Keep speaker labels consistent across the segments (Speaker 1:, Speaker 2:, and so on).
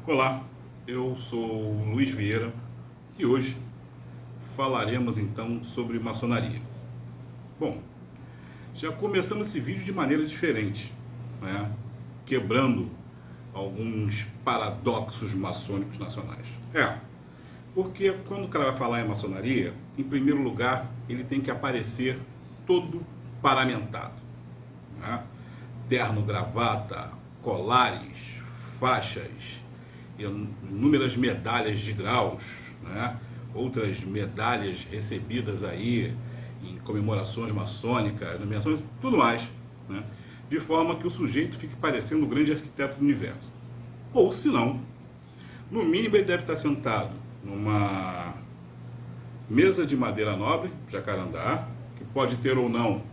Speaker 1: Olá, eu sou Luiz Vieira e hoje falaremos então sobre maçonaria. Bom, já começamos esse vídeo de maneira diferente, né? Quebrando alguns paradoxos maçônicos nacionais. Porque quando o cara vai falar em maçonaria, em primeiro lugar, ele tem que aparecer todo paramentado, né? Terno, gravata, colares, faixas, inúmeras medalhas de graus, né? Outras medalhas recebidas aí em comemorações maçônicas, nomeações, tudo mais, né? De forma que o sujeito fique parecendo o grande arquiteto do universo. Ou, se não, no mínimo ele deve estar sentado numa mesa de madeira nobre, jacarandá, que pode ter ou não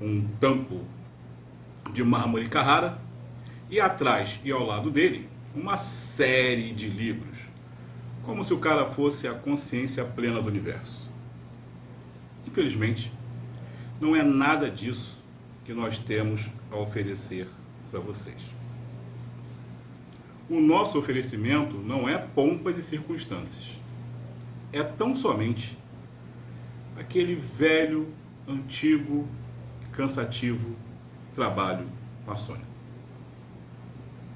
Speaker 1: um tampo de mármore Carrara, e atrás e ao lado dele uma série de livros, como se o cara fosse a consciência plena do universo. Infelizmente, não é nada disso que nós temos a oferecer para vocês. O nosso oferecimento não é pompas e circunstâncias. É tão somente aquele velho, antigo, cansativo trabalho maçônico.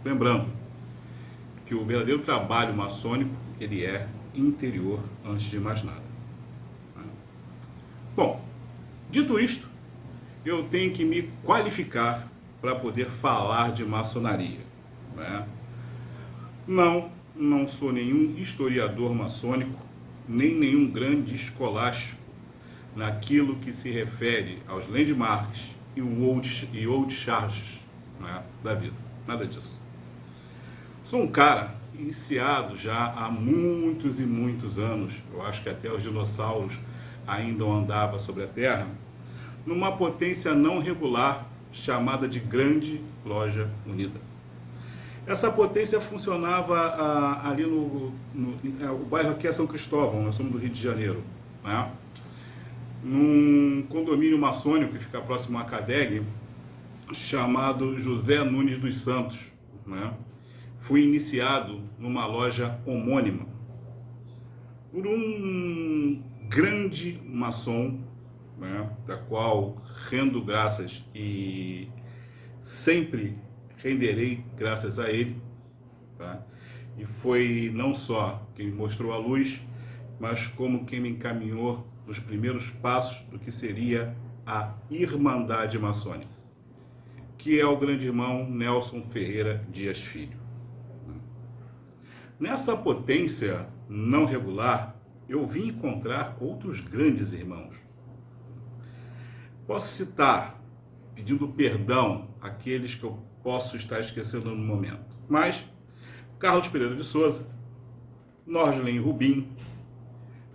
Speaker 1: Lembrando que o verdadeiro trabalho maçônico, ele é interior antes de mais nada. Bom, dito isto, eu tenho que me qualificar para poder falar de maçonaria, né? Não sou nenhum historiador maçônico, nem nenhum grande escolástico naquilo que se refere aos landmarks e old charges, né, da vida. Nada disso. Sou um cara iniciado já há muitos e muitos anos, eu acho que até os dinossauros ainda andavam sobre a Terra, numa potência não regular chamada de Grande Loja Unida. Essa potência funcionava ali o bairro aqui é São Cristóvão, nós somos do Rio de Janeiro, né? Num condomínio maçônico que fica próximo à CADEG, chamado José Nunes dos Santos, né? Fui iniciado numa loja homônima por um grande maçom, né, da qual rendo graças e sempre renderei graças a ele, tá? E foi não só quem me mostrou a luz, mas como quem me encaminhou nos primeiros passos do que seria a Irmandade Maçônica, que é o grande irmão Nelson Ferreira Dias Filho. Nessa potência não regular, eu vim encontrar outros grandes irmãos. Posso citar, pedindo perdão àqueles que eu posso estar esquecendo no momento, mas Carlos Pereira de Souza, Norglen Rubim,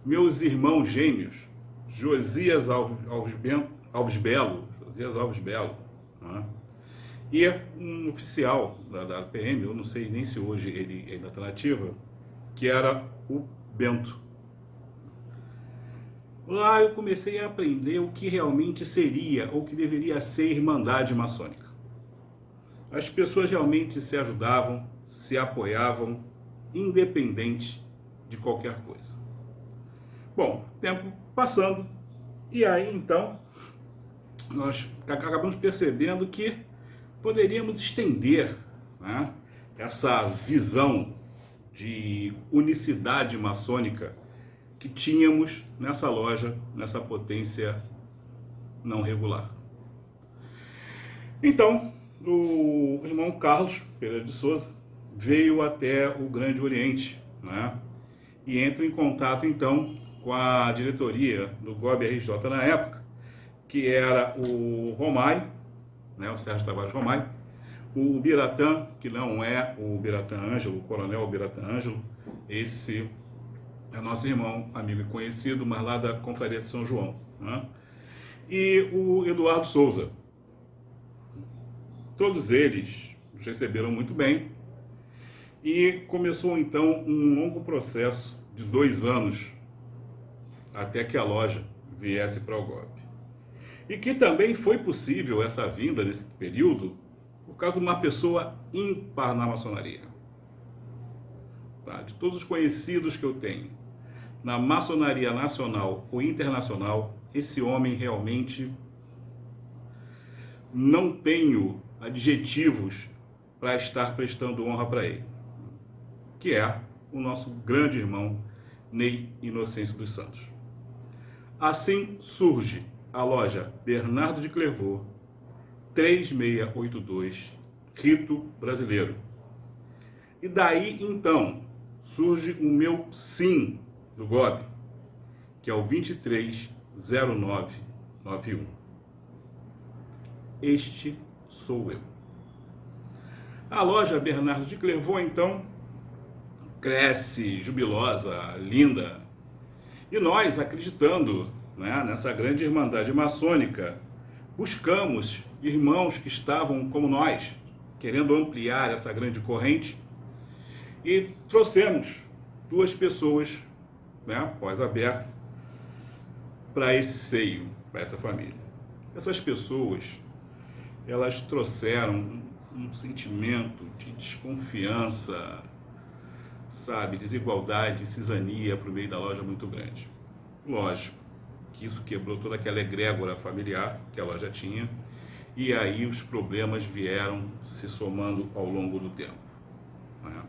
Speaker 1: meus irmãos gêmeos, Josias Alves Belo, né? E um oficial da PM, eu não sei nem se hoje ele ainda está nativa, que era o Bento. Lá eu comecei a aprender o que realmente seria, ou que deveria ser Irmandade Maçônica. As pessoas realmente se ajudavam, se apoiavam, independente de qualquer coisa. Bom, tempo passando, e aí então nós acabamos percebendo que poderíamos estender, né, essa visão de unicidade maçônica que tínhamos nessa loja, nessa potência não regular. Então, o irmão Carlos Pereira de Souza veio até o Grande Oriente, né, e entra em contato então com a diretoria do GOB-RJ na época, que era o Romai, né, o Sérgio Tavares Romai, o Biratã, que não é o Biratã Ângelo, o coronel Biratã Ângelo, esse é nosso irmão, amigo e conhecido, mas lá da Confraria de São João, né? E o Eduardo Souza. Todos eles nos receberam muito bem e começou então um longo processo de 2 anos até que a loja viesse para o GOB. E que também foi possível essa vinda nesse período por causa de uma pessoa ímpar na maçonaria. tá? De todos os conhecidos que eu tenho, na maçonaria nacional ou internacional, esse homem realmente não tenho adjetivos para estar prestando honra para ele, que é o nosso grande irmão Ney Inocêncio dos Santos. Assim surge a loja Bernardo de Clairvaux, 3682, Rito Brasileiro. E daí, então, surge o meu SIM do GOB, que é o 230991. Este sou eu. A loja Bernardo de Clairvaux, então, cresce, jubilosa, linda. E nós, acreditando, né, nessa grande irmandade maçônica, buscamos irmãos que estavam como nós, querendo ampliar essa grande corrente, e trouxemos 2 pessoas, né, pós-abertas, para esse seio, para essa família. Essas pessoas, elas trouxeram um sentimento de desconfiança, sabe, desigualdade, cisania para o meio da loja muito grande. Lógico que isso quebrou toda aquela egrégora familiar que a loja tinha, e aí os problemas vieram se somando ao longo do tempo, né?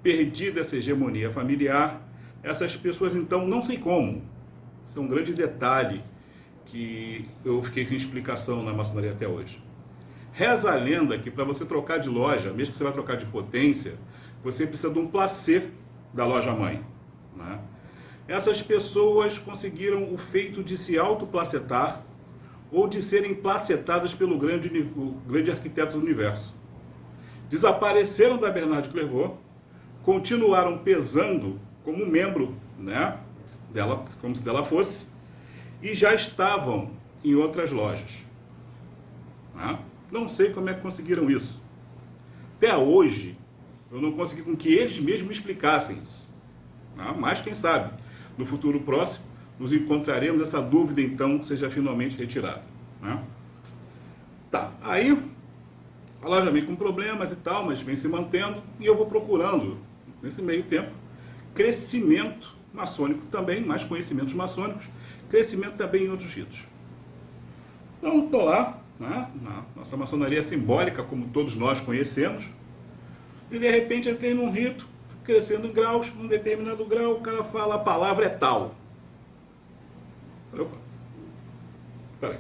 Speaker 1: Perdida essa hegemonia familiar, essas pessoas, então, não sei como, isso é um grande detalhe que eu fiquei sem explicação na maçonaria até hoje. Reza a lenda que para você trocar de loja, mesmo que você vai trocar de potência, você precisa de um placê da loja mãe, né? Essas pessoas conseguiram o feito de se autoplacetar ou de serem placetadas pelo grande arquiteto do universo. Desapareceram da Bernardo de Clairvaux, continuaram pesando como membro, né, dela, como se dela fosse, e já estavam em outras lojas, né? Não sei como é que conseguiram isso. Até hoje, eu não consegui com que eles mesmos me explicassem isso, né? Mas quem sabe, no futuro próximo, nos encontraremos, essa dúvida então seja finalmente retirada, né? Tá, aí a loja vem com problemas e tal, mas vem se mantendo, e eu vou procurando, nesse meio tempo, crescimento maçônico também, mais conhecimentos maçônicos, crescimento também em outros ritos. Então, estou lá, né, na nossa maçonaria simbólica, como todos nós conhecemos, e de repente entrei num rito, crescendo em graus, num determinado grau, o cara fala, a palavra é tal. Falei, opa, peraí.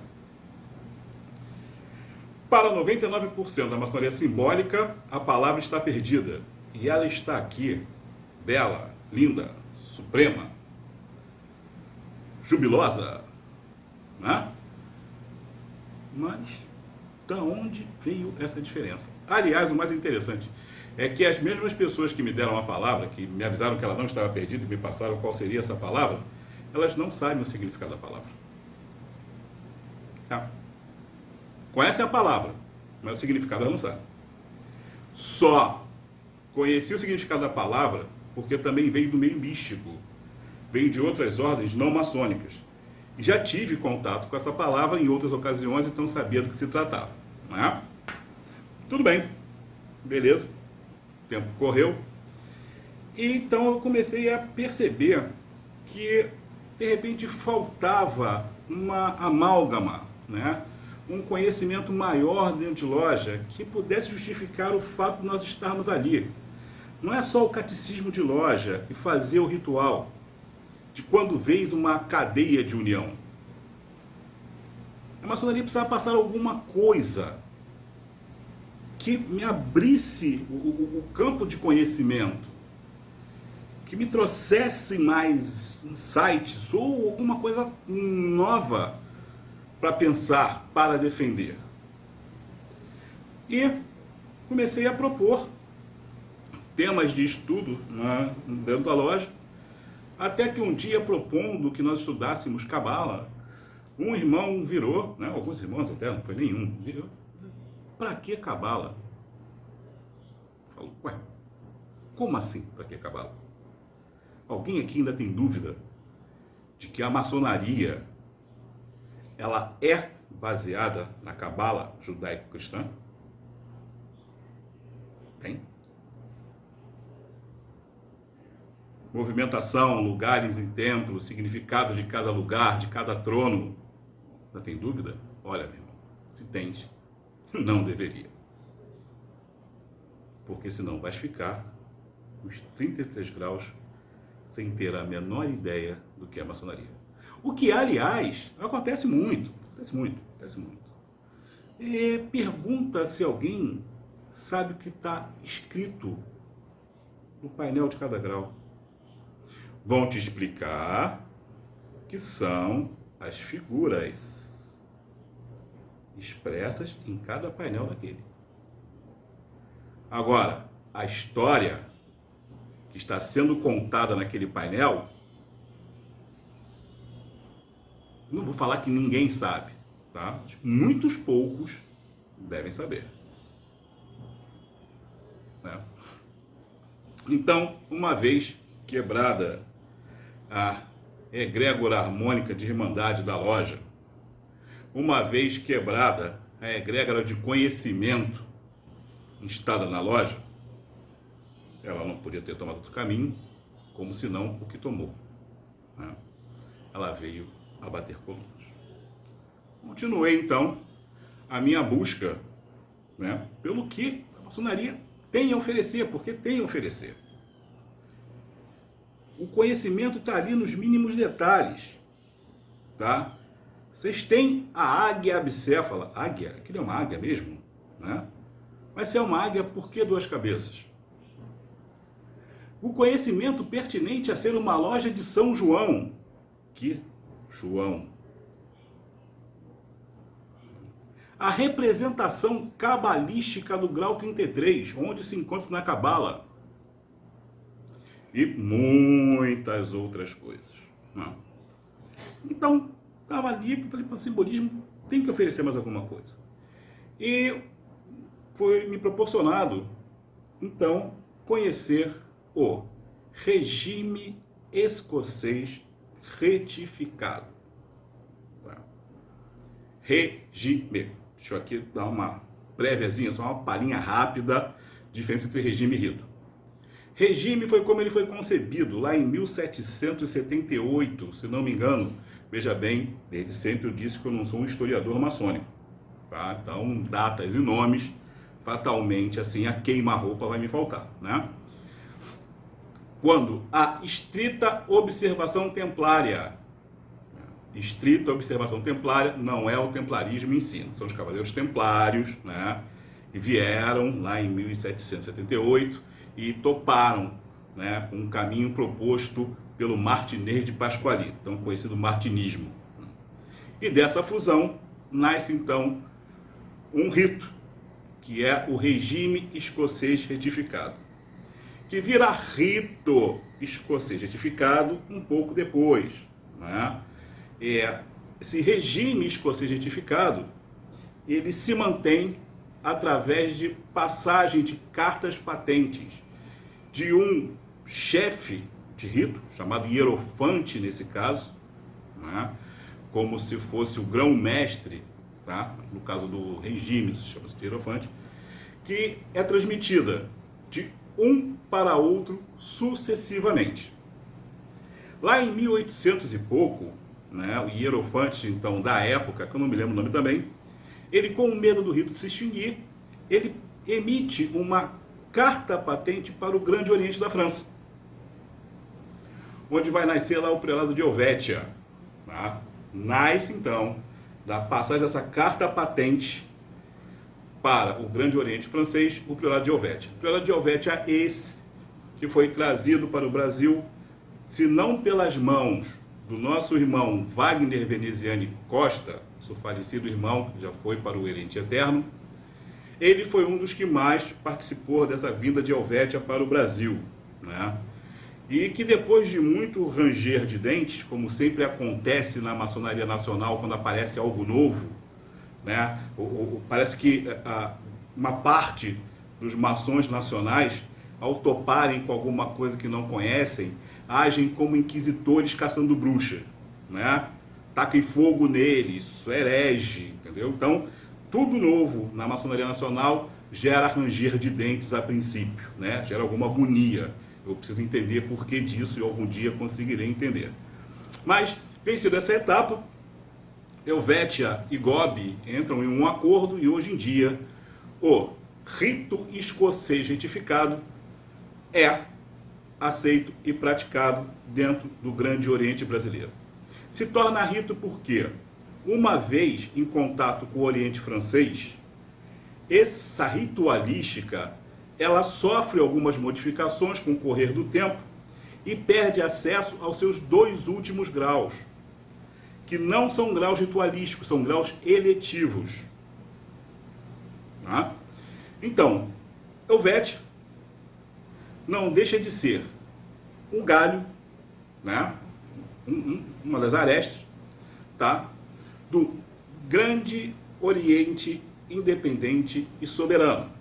Speaker 1: Para 99% da maçonaria simbólica, a palavra está perdida. E ela está aqui, bela, linda, suprema, jubilosa, né? Mas, da onde veio essa diferença? Aliás, o mais interessante é que as mesmas pessoas que me deram a palavra, que me avisaram que ela não estava perdida e me passaram qual seria essa palavra, elas não sabem o significado da palavra. Tá? Conhecem a palavra, mas o significado ela não sabe. Só conheci o significado da palavra porque também veio do meio místico, veio de outras ordens não maçônicas. E já tive contato com essa palavra em outras ocasiões, então sabia do que se tratava, né? Tudo bem, beleza, o tempo correu, e então eu comecei a perceber que de repente faltava uma amálgama, né? Um conhecimento maior dentro de loja que pudesse justificar o fato de nós estarmos ali. Não é só o catecismo de loja e fazer o ritual de quando vês uma cadeia de união. A maçonaria precisava passar alguma coisa que me abrisse o campo de conhecimento, que me trouxesse mais insights ou alguma coisa nova para pensar, para defender. E comecei a propor temas de estudo, né, dentro da loja, até que um dia, propondo que nós estudássemos Cabala, um irmão virou, né, alguns irmãos até, não foi nenhum, virou, para que Cabala? Falou, ué, como assim para que Cabala? Alguém aqui ainda tem dúvida de que a maçonaria ela é baseada na Cabala movimentação, lugares em templo, significado de cada lugar, de cada trono. Não tem dúvida? Olha, meu irmão, se tens, não deveria. Porque senão vais ficar os 33 graus sem ter a menor ideia do que é maçonaria. O que, aliás, acontece muito. Pergunta se alguém sabe o que está escrito no painel de cada grau. Vão te explicar que são as figuras expressas em cada painel daquele. Agora, a história que está sendo contada naquele painel, não vou falar que ninguém sabe, tá? Muitos poucos devem saber. Né? Então, uma vez quebrada a egrégora harmônica de irmandade da loja, uma vez quebrada a egrégora de conhecimento instalada na loja, ela não podia ter tomado outro caminho, como senão o que tomou. Né? Ela veio a bater colunas. Continuei, então, a minha busca, né, pelo que a maçonaria tem a oferecer, porque tem a oferecer. O conhecimento está ali nos mínimos detalhes. Tá? Vocês têm a águia abcéfala. Águia? Aquilo é uma águia mesmo? Né? Mas se é uma águia, por que duas cabeças? O conhecimento pertinente a ser uma loja de São João. Que João? A representação cabalística do grau 33, onde se encontra na Cabala. E muitas outras coisas. Não. Então, estava ali, falei, para o simbolismo tem que oferecer mais alguma coisa. E foi me proporcionado, então, conhecer o regime escocês retificado. Tá? Regime. Deixa eu aqui dar uma préviazinha, só uma palhinha rápida, diferença entre regime e rito. Regime foi como ele foi concebido lá em 1778, se não me engano. Veja bem, desde sempre eu disse que eu não sou um historiador maçônico. Tá? Então, datas e nomes, fatalmente, assim, a queima-roupa vai me faltar. Né? Quando a estrita observação templária, estrita observação templária não é o templarismo em si, são os cavaleiros templários, né, que vieram lá em 1778 e toparam, né, com um caminho proposto pelo Martinez de Pasquali, então conhecido martinismo. E dessa fusão nasce então um rito, que é o regime escocês retificado, que vira rito escocês retificado um pouco depois. Né? Esse regime escocês retificado, ele se mantém através de passagem de cartas patentes de um chefe de rito, chamado hierofante nesse caso, né? Como se fosse o grão-mestre, tá? No caso do regime, se chama-se de hierofante, que é transmitida de um para outro sucessivamente. Lá em 1800 e pouco, né, o hierofante, então, da época, que eu não me lembro o nome também, ele, com medo do rito de se extinguir, ele emite uma carta patente para o Grande Oriente da França, onde vai nascer lá o prelado de Helvétia. Tá? Nasce, então, da passagem dessa carta patente para o Grande Oriente francês, o prelado de Helvétia. O prelado de Helvétia é esse que foi trazido para o Brasil, se não pelas mãos do nosso irmão Wagner Veneziani Costa, seu falecido irmão, que já foi para o Oriente Eterno, ele foi um dos que mais participou dessa vinda de Helvétia para o Brasil, né? E que depois de muito ranger de dentes, como sempre acontece na maçonaria nacional quando aparece algo novo, né? Parece que uma parte dos maçons nacionais, ao toparem com alguma coisa que não conhecem, agem como inquisitores caçando bruxa, né? Tacam fogo neles, isso é herege, entendeu? Então, tudo novo na maçonaria nacional gera ranger de dentes a princípio, né? Gera alguma agonia. Eu preciso entender por que disso e algum dia conseguirei entender. Mas, vencida essa etapa, Helvétia e Gobi entram em um acordo e hoje em dia o rito escocês retificado é aceito e praticado dentro do Grande Oriente brasileiro. Se torna rito porque, uma vez em contato com o Oriente francês, essa ritualística ela sofre algumas modificações com o correr do tempo e perde acesso aos seus dois últimos graus, que não são graus ritualísticos, são graus eletivos. Tá? Então, Helvétia não deixa de ser um galho, né? Uma das arestas, tá? Do Grande Oriente independente e soberano.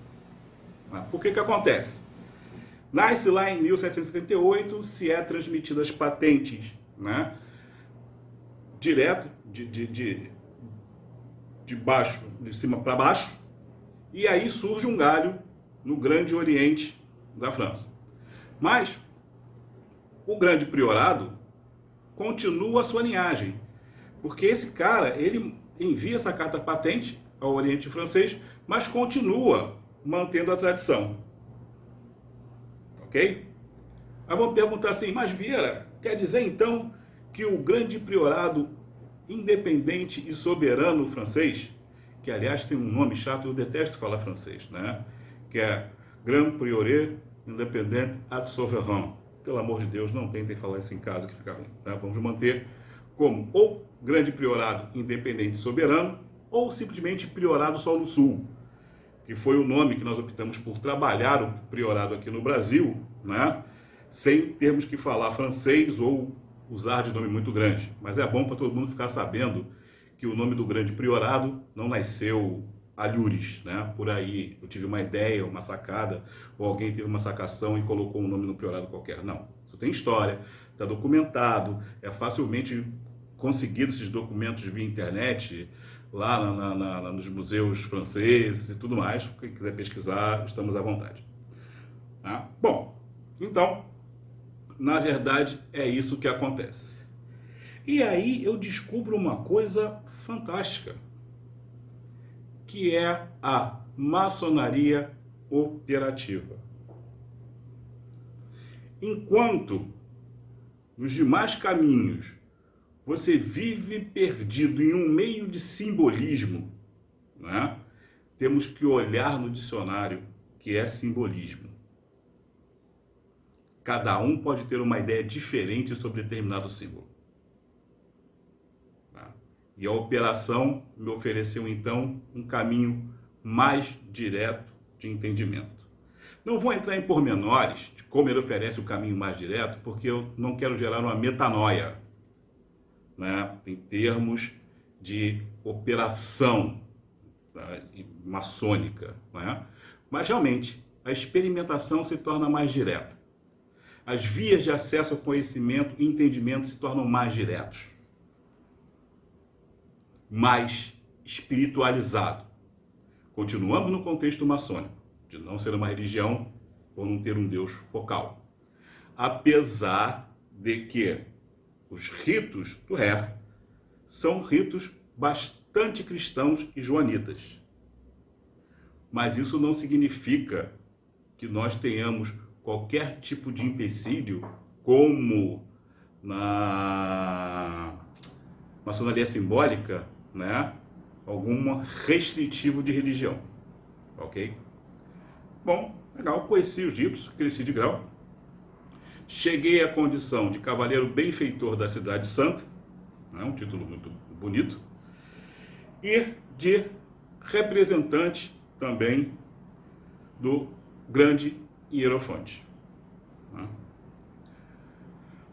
Speaker 1: Por que acontece? Nasce lá em 1778, se é transmitidas patentes, né? Direto, de baixo, de cima para baixo, e aí surge um galho no Grande Oriente da França. Mas o Grande Priorado continua a sua linhagem, porque esse cara, ele envia essa carta patente ao Oriente francês, mas continua mantendo a tradição. Ok? Aí vamos perguntar assim, mas Vieira, quer dizer então que o Grande Priorado independente e soberano francês, que aliás tem um nome chato, eu detesto falar francês, né? Que é Grand Prieuré Indépendant et Souverain. Pelo amor de Deus, não tentem falar isso em casa que fica ruim. Tá? Vamos manter como ou Grande Priorado Independente e Soberano, ou simplesmente Priorado só no Sul, que foi o nome que nós optamos por trabalhar o priorado aqui no Brasil, né? Sem termos que falar francês ou usar de nome muito grande. Mas é bom para todo mundo ficar sabendo que o nome do Grande Priorado não nasceu alhures, né? Por aí eu tive uma ideia, uma sacada, ou alguém teve uma sacação e colocou um nome no priorado qualquer. Não, isso tem história, está documentado, é facilmente conseguido esses documentos via internet, lá nos museus franceses e tudo mais. Quem quiser pesquisar, estamos à vontade. Tá? Bom, então, na verdade, é isso que acontece. E aí eu descubro uma coisa fantástica, que é a maçonaria operativa. Enquanto nos demais caminhos você vive perdido em um meio de simbolismo, né? Temos que olhar no dicionário que é simbolismo. Cada um pode ter uma ideia diferente sobre determinado símbolo. Tá? E a operação me ofereceu, então, um caminho mais direto de entendimento. Não vou entrar em pormenores de como ele oferece o caminho mais direto, porque eu não quero gerar uma metanoia, né, em termos de operação, tá, maçônica, né? Mas realmente a experimentação se torna mais direta. As vias de acesso ao conhecimento e entendimento se tornam mais diretos, mais espiritualizado. Continuamos no contexto maçônico, de não ser uma religião ou não ter um Deus focal. Apesar de que os ritos do Her são ritos bastante cristãos e joanitas. Mas isso não significa que nós tenhamos qualquer tipo de empecilho, como na maçonaria simbólica, né? Algum restritivo de religião. Ok? Bom, legal, conheci os ditos, cresci de grau. Cheguei à condição de cavaleiro benfeitor da Cidade Santa, né, um título muito bonito, e de representante também do Grande Hierofante. Né.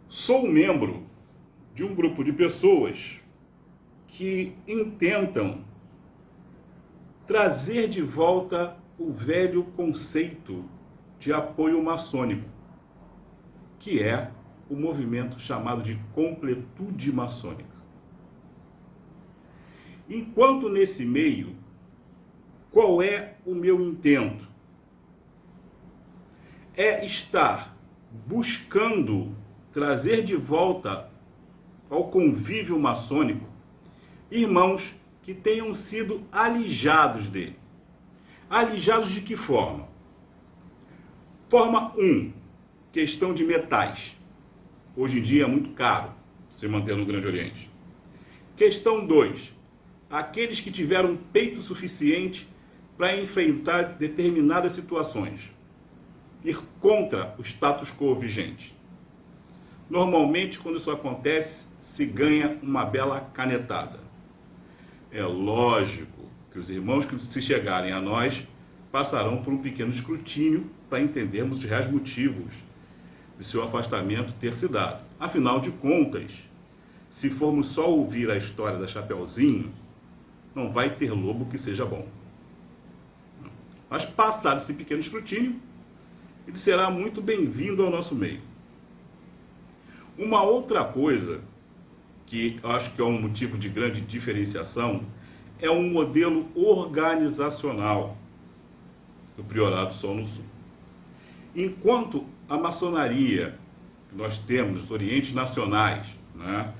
Speaker 1: Sou membro de um grupo de pessoas que intentam trazer de volta o velho conceito de apoio maçônico, que é o movimento chamado de completude maçônica. Enquanto nesse meio, qual é o meu intento? É estar buscando trazer de volta ao convívio maçônico irmãos que tenham sido alijados dele. Alijados de que forma? Forma 1, questão de metais. Hoje em dia é muito caro se manter no Grande Oriente. Questão 2, aqueles que tiveram peito suficiente para enfrentar determinadas situações. Ir contra o status quo vigente. Normalmente, quando isso acontece, se ganha uma bela canetada. É lógico que os irmãos que se chegarem a nós passarão por um pequeno escrutínio para entendermos os reais motivos de seu afastamento ter se dado. Afinal de contas, se formos só ouvir a história da Chapeuzinho, não vai ter lobo que seja bom. Mas passado esse pequeno escrutínio, ele será muito bem-vindo ao nosso meio. Uma outra coisa que eu acho que é um motivo de grande diferenciação é um modelo organizacional do Priorado Sol no Sul. Enquanto a maçonaria que nós temos nos orientes nacionais, né,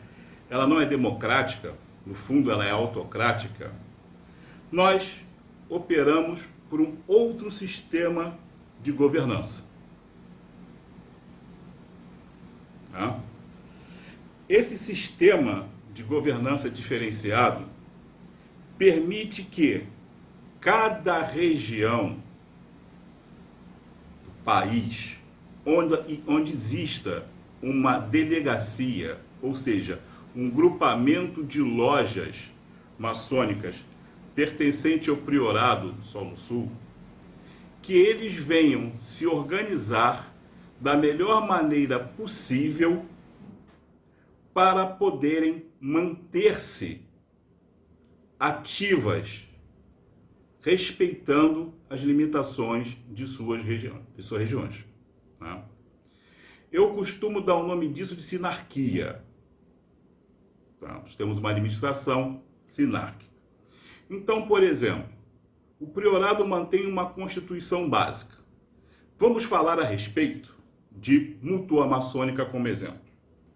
Speaker 1: ela não é democrática, no fundo ela é autocrática, nós operamos por um outro sistema de governança. Tá? Esse sistema de governança diferenciado permite que cada região do país, onde exista uma delegacia, ou seja, um grupamento de lojas maçônicas pertencente ao Priorado Sol no Sul, que eles venham se organizar da melhor maneira possível para poderem manter-se ativas, respeitando as limitações de suas regiões. Tá? Eu costumo dar o nome disso de sinarquia. Tá? Nós temos uma administração sinárquica. Então, por exemplo, o Priorado mantém uma constituição básica. Vamos falar a respeito de mútua maçônica como exemplo.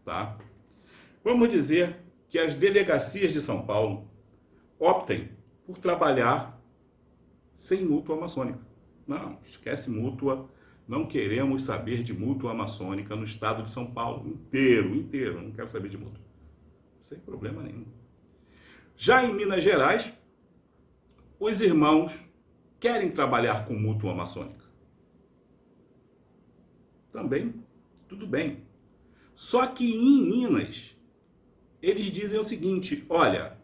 Speaker 1: Tá? Vamos dizer que as delegacias de São Paulo optem por trabalhar sem mútua maçônica. Não, esquece mútua, não queremos saber de mútua maçônica no estado de São Paulo inteiro, não quero saber de mútua. Sem problema nenhum. Já em Minas Gerais, os irmãos querem trabalhar com mútua maçônica. Também, tudo bem. Só que em Minas, eles dizem o seguinte, olha,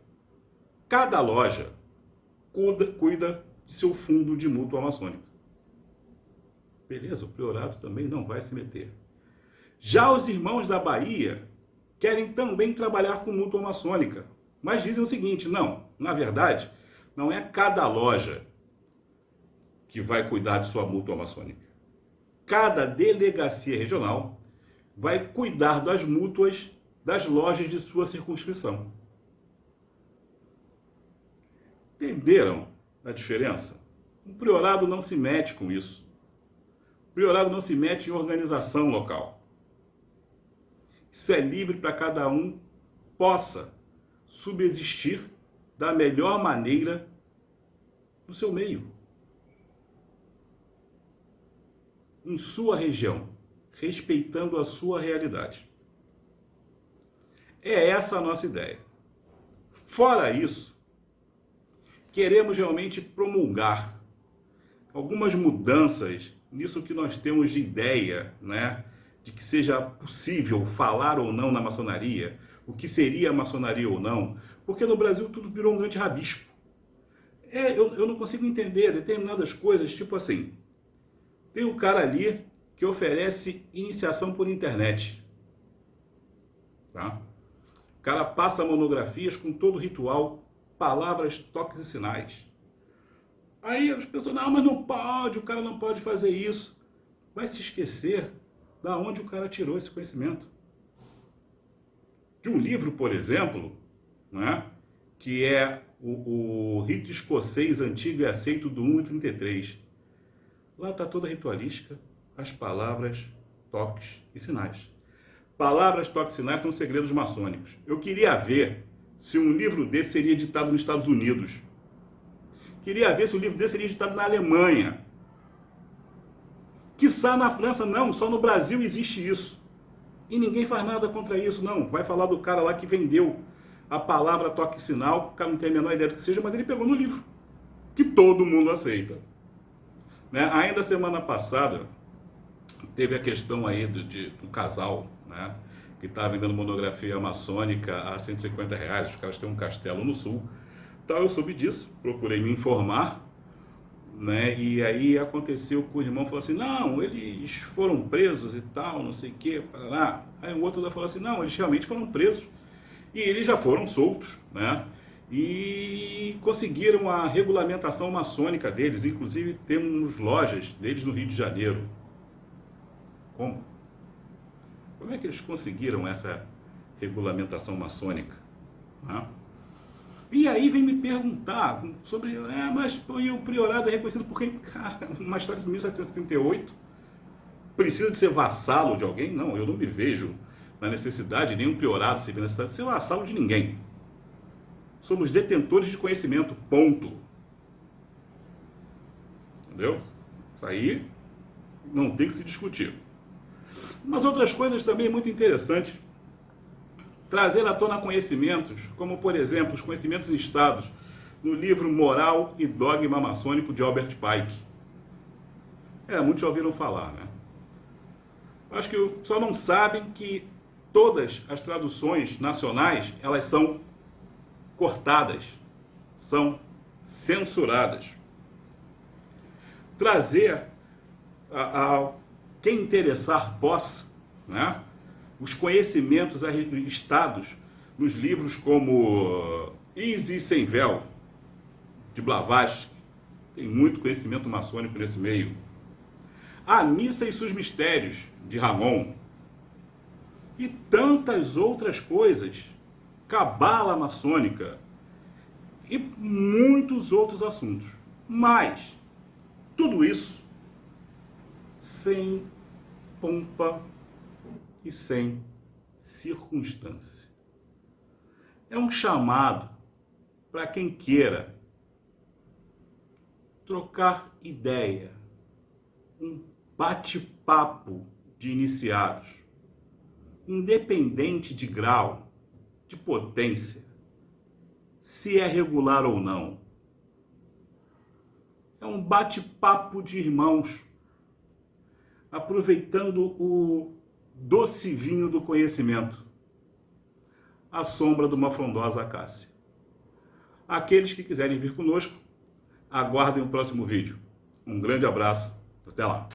Speaker 1: cada loja cuida de seu fundo de mútua maçônica. Beleza, o Priorado também não vai se meter. Já os irmãos da Bahia querem também trabalhar com mútua maçônica, mas dizem o seguinte, não, na verdade, não é cada loja que vai cuidar de sua mútua maçônica. Cada delegacia regional vai cuidar das mútuas das lojas de sua circunscrição. Entenderam a diferença? O Priorado não se mete com isso. O Priorado não se mete em organização local. Isso é livre para cada um possa subsistir da melhor maneira no seu meio, em sua região, respeitando a sua realidade. É essa a nossa ideia. Fora isso, queremos realmente promulgar algumas mudanças nisso que nós temos de ideia, né? De que seja possível falar ou não na maçonaria, o que seria a maçonaria ou não, porque no Brasil tudo virou um grande rabisco. Eu não consigo entender determinadas coisas, tipo assim, tem um cara ali que oferece iniciação por internet. Tá? O cara passa monografias com todo o ritual, palavras, toques e sinais. Aí as pessoas, não, mas não pode, o cara não pode fazer isso. Vai se esquecer da onde o cara tirou esse conhecimento. De um livro, por exemplo, né, que é o Rito Escocês Antigo e Aceito do 1 e 33. Lá está toda a ritualística, as palavras, toques e sinais. Palavras, toques e sinais são segredos maçônicos. Eu queria ver se um livro desse seria editado nos Estados Unidos. Queria ver se um livro desse seria editado na Alemanha. Quiçá na França, não, só no Brasil existe isso. E ninguém faz nada contra isso, não. Vai falar do cara lá que vendeu a palavra toque e sinal, o cara não tem a menor ideia do que seja, mas ele pegou no livro, que todo mundo aceita. Né? Ainda semana passada, teve a questão aí do casal, né, que estava vendendo monografia maçônica a R$150, os caras têm um castelo no sul. Então eu soube disso, procurei me informar, né, e aí aconteceu que o irmão falou assim, não, eles foram presos e tal, não sei o que, parará. Aí o outro falou assim, não, eles realmente foram presos, e eles já foram soltos, né, e conseguiram a regulamentação maçônica deles, inclusive temos lojas deles no Rio de Janeiro. Como? Como é que eles conseguiram essa regulamentação maçônica? Né? E aí vem me perguntar sobre, mas o priorado é reconhecido por quem? Cara, uma história de 1778, precisa de ser vassalo de alguém? Não, eu não me vejo na necessidade, nenhum priorado se vê na necessidade de ser vassalo de ninguém. Somos detentores de conhecimento, ponto. Entendeu? Isso aí não tem que se discutir. Mas outras coisas também muito interessantes. Trazer à tona conhecimentos, como por exemplo, os conhecimentos instados no livro Moral e Dogma Maçônico de Albert Pike. Muitos já ouviram falar, né? Acho que só não sabem que todas as traduções nacionais, elas são cortadas, são censuradas. Trazer a quem interessar possa, né, os conhecimentos instados nos livros como Easy Sem Véu, de Blavatsky, tem muito conhecimento maçônico nesse meio. A Missa e seus Mistérios, de Ramon, e tantas outras coisas, cabala maçônica e muitos outros assuntos. Mas tudo isso sem pompa e sem circunstância. É um chamado para quem queira trocar ideia, um bate-papo de iniciados, independente de grau, de potência, se é regular ou não. É um bate-papo de irmãos, aproveitando o doce vinho do conhecimento, à sombra de uma frondosa acácia. Aqueles que quiserem vir conosco, aguardem o próximo vídeo. Um grande abraço, até lá.